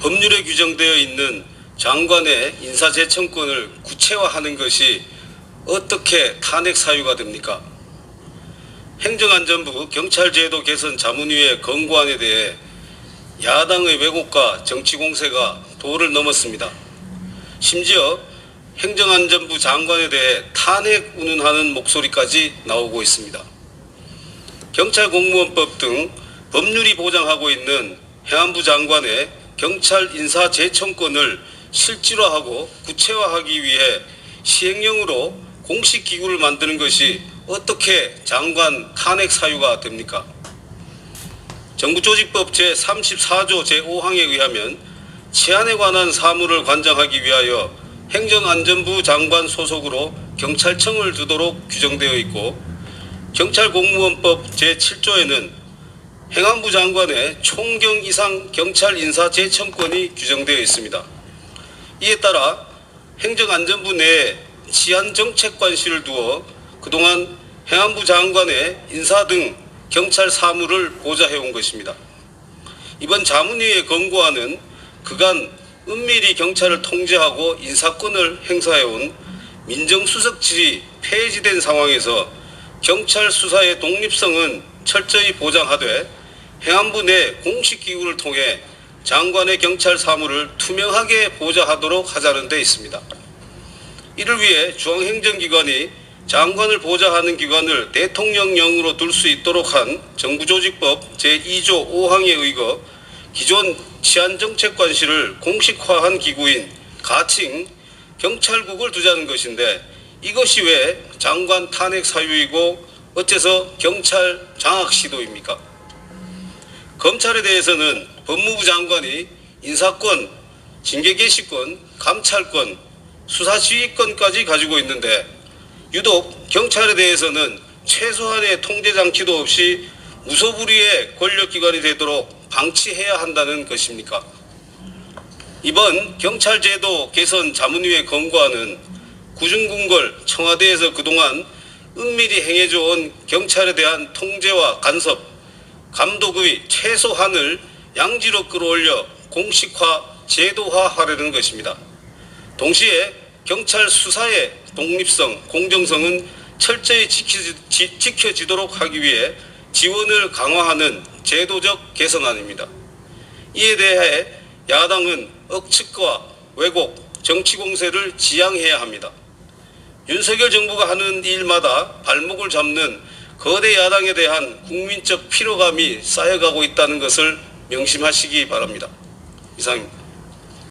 법률에 규정되어 있는 장관의 인사재청권을 구체화하는 것이 어떻게 탄핵 사유가 됩니까? 행정안전부 경찰제도 개선 자문위의 권고안에 대해 야당의 왜곡과 정치공세가 도를 넘었습니다. 심지어 행정안전부 장관에 대해 탄핵 운운하는 목소리까지 나오고 있습니다. 경찰공무원법 등 법률이 보장하고 있는 행안부 장관의 경찰 인사재청권을 실질화하고 구체화하기 위해 시행령으로 공식 기구를 만드는 것이 어떻게 장관 탄핵 사유가 됩니까? 정부조직법 제34조 제5항에 의하면 치안에 관한 사무를 관장하기 위하여 행정안전부 장관 소속으로 경찰청을 두도록 규정되어 있고, 경찰공무원법 제7조에는 행안부 장관의 총경 이상 경찰 인사재청권이 규정되어 있습니다. 이에 따라 행정안전부 내에 치안정책관실을 두어 그동안 행안부 장관의 인사 등 경찰 사무를 보좌해온 것입니다. 이번 자문위의 권고안은 그간 은밀히 경찰을 통제하고 인사권을 행사해온 민정수석실이 폐지된 상황에서 경찰 수사의 독립성은 철저히 보장하되 행안부 내 공식기구를 통해 장관의 경찰 사무를 투명하게 보좌하도록 하자는 데 있습니다. 이를 위해 중앙행정기관이 장관을 보좌하는 기관을 대통령령으로 둘 수 있도록 한 정부조직법 제2조 5항에 의거 기존 치안정책관실을 공식화한 기구인 가칭 경찰국을 두자는 것인데, 이것이 왜 장관 탄핵 사유이고 어째서 경찰 장악 시도입니까? 검찰에 대해서는 법무부 장관이 인사권, 징계개시권, 감찰권, 수사지휘권까지 가지고 있는데 유독 경찰에 대해서는 최소한의 통제장치도 없이 무소불위의 권력기관이 되도록 방치해야 한다는 것입니까? 이번 경찰제도 개선 자문위의 권고안은 구중궁궐 청와대에서 그동안 은밀히 행해져온 경찰에 대한 통제와 간섭, 감독의 최소한을 양지로 끌어올려 공식화, 제도화하려는 것입니다. 동시에 경찰 수사의 독립성, 공정성은 철저히 지켜지도록 하기 위해 지원을 강화하는 제도적 개선안입니다. 이에 대해 야당은 억측과 왜곡, 정치공세를 지양해야 합니다. 윤석열 정부가 하는 일마다 발목을 잡는 거대 야당에 대한 국민적 피로감이 쌓여가고 있다는 것을 명심하시기 바랍니다. 이상입니다.